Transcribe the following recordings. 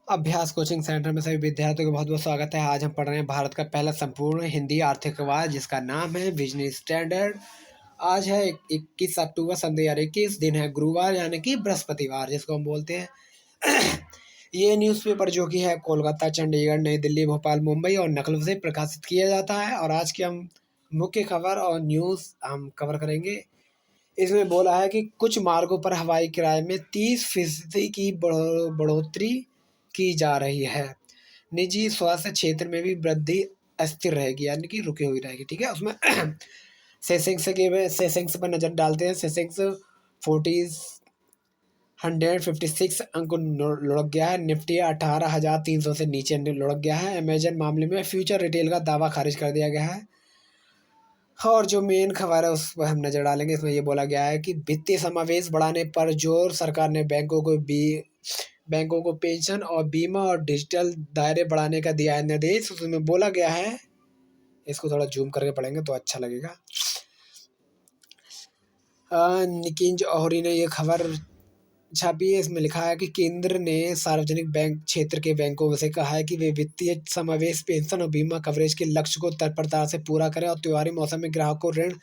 अभ्यास coaching centre में सभी विद्यार्थियों का बहुत बहुत स्वागत है। आज हम पढ़ रहे हैं भारत का पहला संपूर्ण हिंदी आर्थिकवाद, जिसका नाम है बिजनेस स्टैंडर्ड। आज है 21 अक्टूबर सन 2021। दिन है गुरुवार यानी कि बृहस्पतिवार, जिसको हम बोलते हैं। ये न्यूज़पेपर जो कि है कोलकाता, चंडीगढ़, नई दिल्ली, भोपाल, मुंबई और लखनऊ से प्रकाशित किया जाता है। और आज की हम मुख्य खबर और न्यूज़ हम कवर करेंगे। इसमें बोला है कि कुछ मार्गों पर हवाई किराए में 30% की बढ़ोतरी की जा रही है। निजी स्वास्थ्य क्षेत्र में भी वृद्धि अस्थिर रहेगी, यानी कि रुकी हुई रहेगी। ठीक है, उसमें सेसेंक्स पर नजर डालते हैं। सेसेंक्स 156 अंक लुढ़क गया है। निफ्टी 18,300 से नीचे लुढ़क गया है। अमेजन मामले में फ्यूचर रिटेल का दावा खारिज कर दिया गया है। और जो मेन खबर है उस पर हम नजर डालेंगे। इसमें ये बोला गया है कि वित्तीय समावेश बढ़ाने पर जोर। सरकार ने बैंकों को पेंशन और बीमा और डिजिटल दायरे बढ़ाने का दिया है निर्देश। उसमें बोला गया है, इसको थोड़ा जूम करके पढ़ेंगे तो अच्छा लगेगा। निकिंज ओहरी ने ये खबर छापी है। इसमें लिखा है कि केंद्र ने सार्वजनिक बैंक क्षेत्र के बैंकों से कहा है कि वे वित्तीय समावेश, पेंशन और बीमा कवरेज के लक्ष्य को तत्परता से पूरा करें और त्योहारी मौसम में ग्राहक को ऋण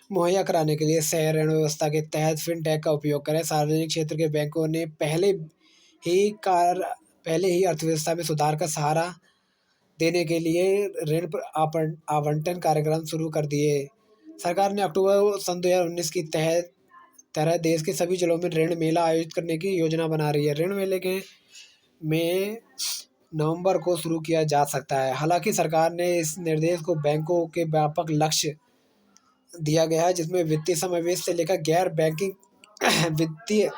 मुहैया कराने के लिए सह ऋण व्यवस्था के तहत फिनटेक का उपयोग करें। सार्वजनिक क्षेत्र के बैंकों ने पहले ही अर्थव्यवस्था में सुधार का सहारा देने के लिए ऋण आवंटन कार्यक्रम शुरू कर दिए। सरकार ने अक्टूबर सन 2019 की तरह देश के सभी जिलों में ऋण मेला आयोजित करने की योजना बना रही है। ऋण मेले के में नवंबर को शुरू किया जा सकता है। हालांकि सरकार ने इस निर्देश को बैंकों के व्यापक लक्ष्य दिया गया है, जिसमें वित्तीय समावेश से लेकर गैर बैंकिंग वित्तीय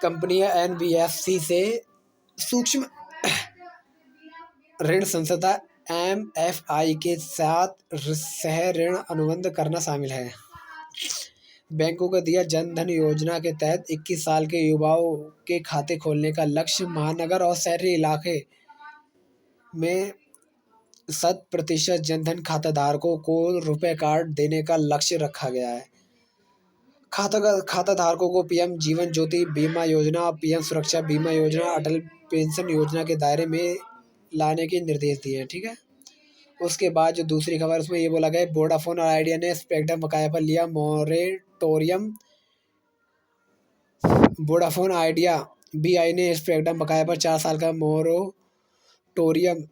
कंपनियां एनबीएफसी से सूक्ष्म ऋण संस्था एमएफआई के साथ सह ऋण अनुबंध करना शामिल है। बैंकों को दिया जन धन योजना के तहत 21 साल के युवाओं के खाते खोलने का लक्ष्य। महानगर और शहरी इलाके में 100% जनधन खाता धारकों को रुपए कार्ड देने का लक्ष्य रखा गया है। खाता धारकों को पीएम जीवन ज्योति बीमा योजना, पीएम सुरक्षा बीमा योजना, अटल पेंशन योजना के दायरे में लाने के निर्देश दिए हैं। ठीक है, उसके बाद जो दूसरी खबर उसमें ये बोला गया, वोडाफोन और आइडिया ने स्पेक्ट्रम बकाया पर लिया मोरेटोरियम। वोडाफोन आइडिया बीआई ने स्पेक्ट्रम बकाया पर 4 साल का मोरेटोरियम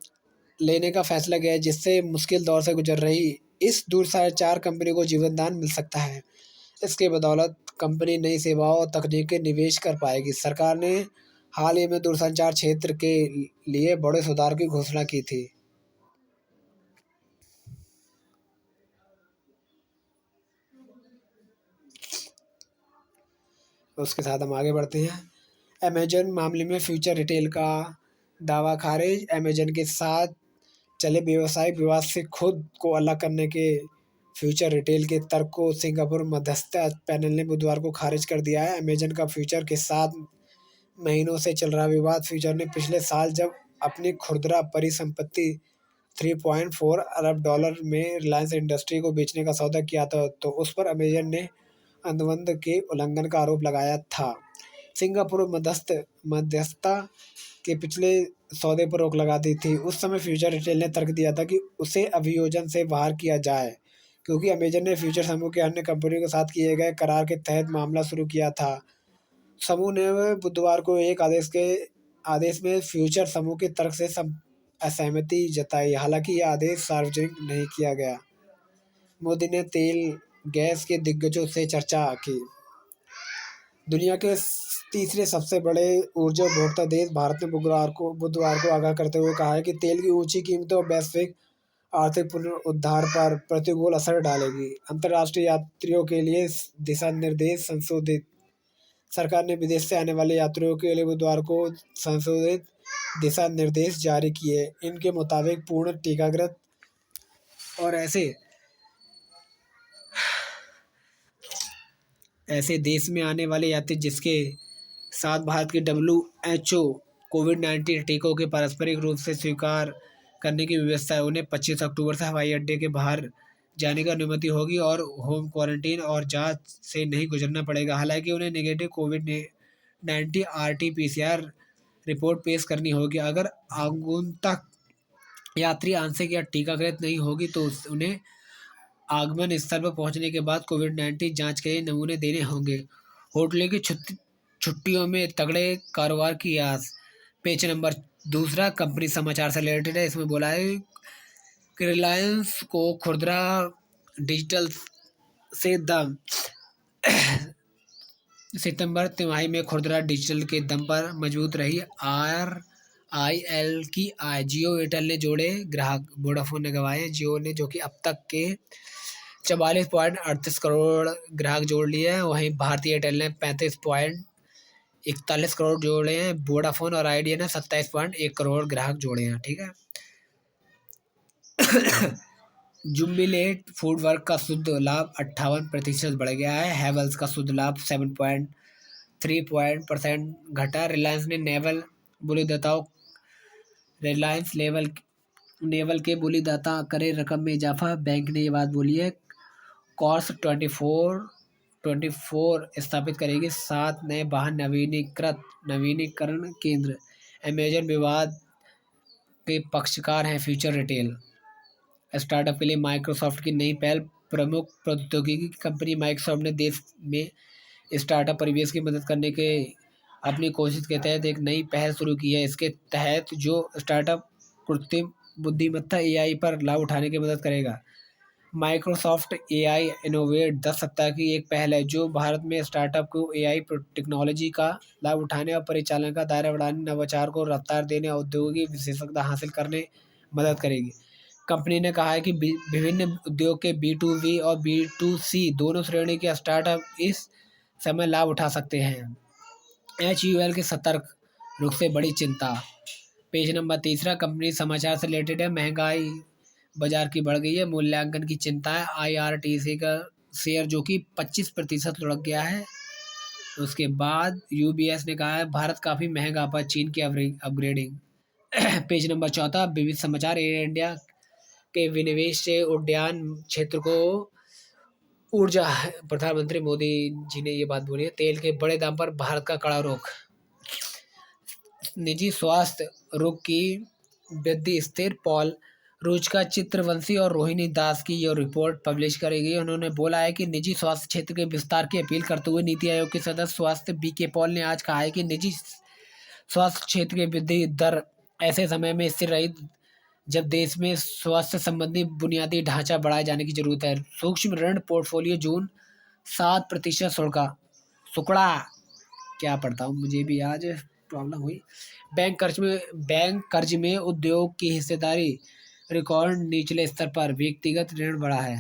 लेने का फैसला किया है, जिससे मुश्किल दौर से गुजर रही इस दूरसंचार कंपनी को जीवनदान मिल सकता है। इसके बदौलत कंपनी नई सेवाओं और तकनीक के निवेश कर पाएगी। सरकार ने हाल ही में दूरसंचार क्षेत्र के लिए बड़े सुधार की घोषणा की थी। उसके साथ हम आगे बढ़ते हैं। अमेजन मामले में फ्यूचर रिटेल का दावा खारिज। अमेजन के साथ चले व्यवसायिक विवाद से खुद को अलग करने के फ्यूचर रिटेल के तर्क को सिंगापुर मध्यस्थता पैनल ने बुधवार को खारिज कर दिया है। अमेजन का फ्यूचर के 7 महीनों से चल रहा विवाद। फ्यूचर ने पिछले साल जब अपनी खुदरा परिसंपत्ति $3.4 अरब में रिलायंस इंडस्ट्री को बेचने का सौदा किया था, तो उस पर अमेजन ने अनुबंध के उल्लंघन का आरोप लगाया था। सिंगापुर मध्यस्थता के पिछले सौदे पर रोक लगा दी थी। उस समय फ्यूचर रिटेल ने तर्क दिया था कि उसे अभियोजन से बाहर किया जाए, क्योंकि अमेजन ने फ्यूचर समूह के अन्य कंपनियों के साथ किए गए करार के तहत मामला शुरू किया था। समूह ने बुधवार को एक आदेश में फ्यूचर समूह के तर्क से असहमति जताई। हालांकि यह आदेश सार्वजनिक नहीं किया गया। मोदी ने तेल गैस के दिग्गजों से चर्चा की। दुनिया के तीसरे सबसे बड़े ऊर्जा उपभोक्ता देश भारत ने बुधवार को आगाह करते हुए कहा है कि तेल की ऊंची कीमतों और वैश्विक आर्थिक पुनरुद्धार पर प्रतिकूल असर डालेगी। अंतर्राष्ट्रीय यात्रियों के लिए दिशा निर्देश संशोधित। सरकार ने विदेश से आने वाले यात्रियों के लिए बुधवार को संशोधित दिशा निर्देश जारी किए। इनके मुताबिक पूर्ण टीकाकृत और ऐसे देश में आने वाले यात्री जिसके साथ भारत की WHO कोविड-19 टीकों के पारस्परिक रूप से स्वीकार करने की व्यवस्था है, उन्हें 25 अक्टूबर से हवाई अड्डे के बाहर जाने की अनुमति होगी और होम क्वारंटीन और जांच से नहीं गुजरना पड़ेगा। हालांकि उन्हें नेगेटिव कोविड-19 RT-PCR रिपोर्ट पेश करनी होगी। अगर आगंतुक यात्री आंशिक या टीकाकृत नहीं होगी तो उन्हें आगमन स्थल पर पहुंचने के बाद कोविड-19 जांच के लिए नमूने देने होंगे। होटलों की छुट्टियों में तगड़े कारोबार की आस। पेज नंबर 2 कंपनी समाचार से रिलेटेड है। इसमें बोला है कि रिलायंस को खुदरा डिजिटल से दम सितंबर तिमाही में खुदरा डिजिटल के दम पर मजबूत रही RIL की आय। जियो एयरटेल ने जोड़े ग्राहक, वोडाफोन ने गंवाए। जियो ने जो कि अब तक के 44.38 करोड़ ग्राहक जोड़ लिए हैं, वहीं भारतीय एयरटेल ने 35.41 करोड़ जोड़े हैं। वोडाफोन और आइडिया ने 27.1 करोड़ ग्राहक जोड़े हैं। ठीक है। जुबिलेंट फूडवर्क का शुद्ध लाभ 58% बढ़ गया है। हैवेल्स का शुद्ध लाभ 7.3% घटा। रिलायंस नेवल के बोलीदाता करे रकम में इजाफा। बैंक ने ये बात बोली है। कॉर्स 24 स्थापित करेगी। 7 नए वाहन नवीनीकरण केंद्र। अमेजन विवाद के पक्षकार हैं फ्यूचर रिटेल। स्टार्टअप के लिए माइक्रोसॉफ्ट की नई पहल। प्रमुख प्रौद्योगिकी कंपनी माइक्रोसॉफ्ट ने देश में स्टार्टअप परिवेश की मदद करने के अपनी कोशिश के तहत एक नई पहल शुरू की है। इसके तहत जो स्टार्टअप कृत्रिम बुद्धिमत्ता AI पर लाभ उठाने की मदद करेगा। माइक्रोसॉफ्ट AI इनोवेट 10 सप्ताह की एक पहल है जो भारत में स्टार्टअप को AI टेक्नोलॉजी का लाभ उठाने और परिचालन का दायरा बढ़ाने, नवाचार को रफ्तार देने और औद्योगिक विशेषज्ञता हासिल करने मदद करेगी। कंपनी ने कहा है कि विभिन्न उद्योग के B2B और B2C दोनों श्रेणी के स्टार्टअप इस समय लाभ उठा सकते हैं। HUL के सतर्क रुख से बड़ी चिंता। पेज नंबर 3 कंपनी समाचार से रिलेटेड है। महंगाई बाजार की बढ़ गई है, मूल्यांकन की चिंता है। IRTC का शेयर जो कि 25% लुढ़क गया है। उसके बाद UBS ने कहा है भारत काफ़ी महंगा पर चीन की अपग्रेडिंग। पेज नंबर 4 विविध समाचार। एयर इंडिया के विनिवेश से उड्डयन क्षेत्र को ऊर्जा। प्रधानमंत्री मोदी जी ने ये बात बोली है। तेल के बड़े दाम पर भारत का कड़ा रुख। निजी स्वास्थ्य रुख की वृद्धि स्थिर। पॉल रोजका चित्रवंशी और रोहिणी दास की यह रिपोर्ट पब्लिश करेगी। उन्होंने बोला है कि निजी स्वास्थ्य क्षेत्र के विस्तार की अपील करते हुए नीति आयोग के सदस्य स्वास्थ्य BK पॉल ने आज कहा है कि निजी स्वास्थ्य क्षेत्र की वृद्धि दर ऐसे समय में स्थिर रही जब देश में स्वास्थ्य संबंधी बुनियादी ढांचा बढ़ाए जाने की जरूरत है। सूक्ष्म ऋण पोर्टफोलियो जून 7% सुकड़ा। क्या पढ़ता हूँ, मुझे भी आज प्रॉब्लम हुई। बैंक कर्ज में उद्योग की हिस्सेदारी रिकॉर्ड निचले स्तर पर। व्यक्तिगत ऋण बढ़ा है।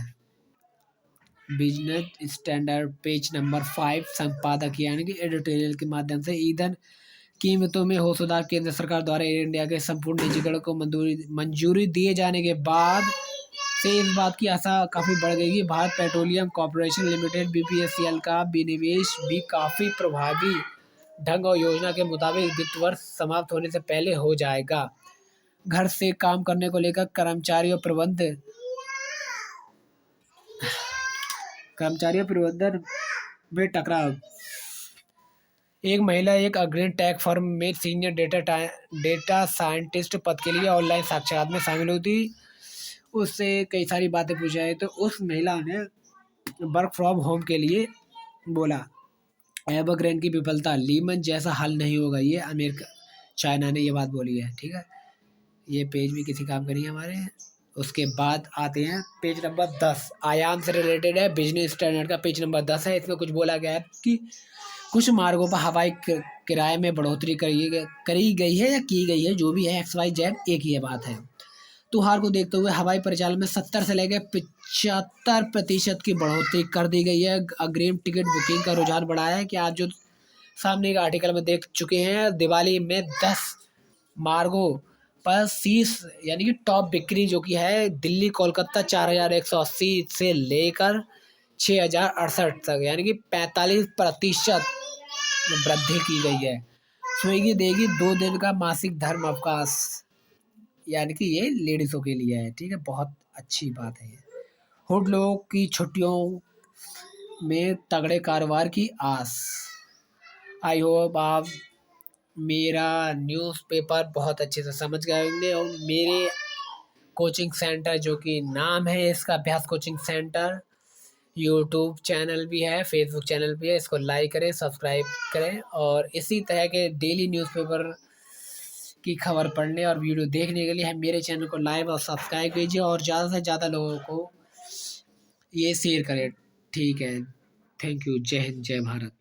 बिजनेस स्टैंडर्ड पेज नंबर 5 संपादक यानी कि एडिटोरियल के माध्यम से ईंधन कीमतों में हो सुधार। केंद्र सरकार द्वारा एयर इंडिया के संपूर्ण निजीकरण को मंजूरी दिए जाने के बाद से इस बात की आशा काफ़ी बढ़ गई कि Bharat petroleum corporation limited BPCL का विनिवेश भी काफ़ी प्रभावी ढंग और योजना के मुताबिक वित्त वर्ष समाप्त होने से पहले हो जाएगा। घर से काम करने को लेकर कर्मचारियों प्रबंधन में टकराव। एक महिला एक अग्रणी टेक फर्म में सीनियर डेटा साइंटिस्ट पद के लिए ऑनलाइन साक्षात्कार में शामिल हुई थी। उससे कई सारी बातें पूछी जाए तो उस महिला ने वर्क फ्रॉम होम के लिए बोला। एवरग्रेंड की विफलता। लीमन जैसा हल नहीं होगा, ये अमेरिका चाइना ने ये बात बोली है। ठीक है, ये पेज भी किसी काम का नहीं है हमारे। उसके बाद आते हैं पेज नंबर 10 आयाम से रिलेटेड है। बिजनेस स्टैंडर्ड का पेज नंबर 10 है। इसमें कुछ बोला गया है कि कुछ मार्गों पर हवाई किराए में बढ़ोतरी करी गई है या की गई है, जो भी है XYZ एक ही बात है। त्योहार को देखते हुए हवाई परिचालन में 70 से लेकर 75% की बढ़ोतरी कर दी गई है। अग्रिम टिकट बुकिंग का रुझान बढ़ा है कि आज जो सामने का आर्टिकल में देख चुके हैं, दिवाली में 10 मार्गों पर शीर्ष यानी कि टॉप बिक्री जो कि है दिल्ली कोलकाता 4180 से लेकर 6068 तक यानी कि 45% वृद्धि की गई है। स्विगी देगी 2 दिन का मासिक धर्म अवकाश, यानी कि ये लेडीज़ों के लिए है। ठीक है, बहुत अच्छी बात है। होटलों की छुट्टियों में तगड़े कारोबार की आस। आई होप आप मेरा न्यूज़पेपर बहुत अच्छे से समझ गए होंगे और मेरे कोचिंग सेंटर जो कि नाम है इसका अभ्यास कोचिंग सेंटर, यूट्यूब चैनल भी है, फेसबुक चैनल भी है। इसको लाइक करें, सब्सक्राइब करें और इसी तरह के डेली न्यूज़पेपर की खबर पढ़ने और वीडियो देखने के लिए मेरे चैनल को लाइक और सब्सक्राइब कीजिए और ज़्यादा से ज़्यादा लोगों को ये शेयर करें। ठीक है, थैंक यू। जय हिंद, जय भारत।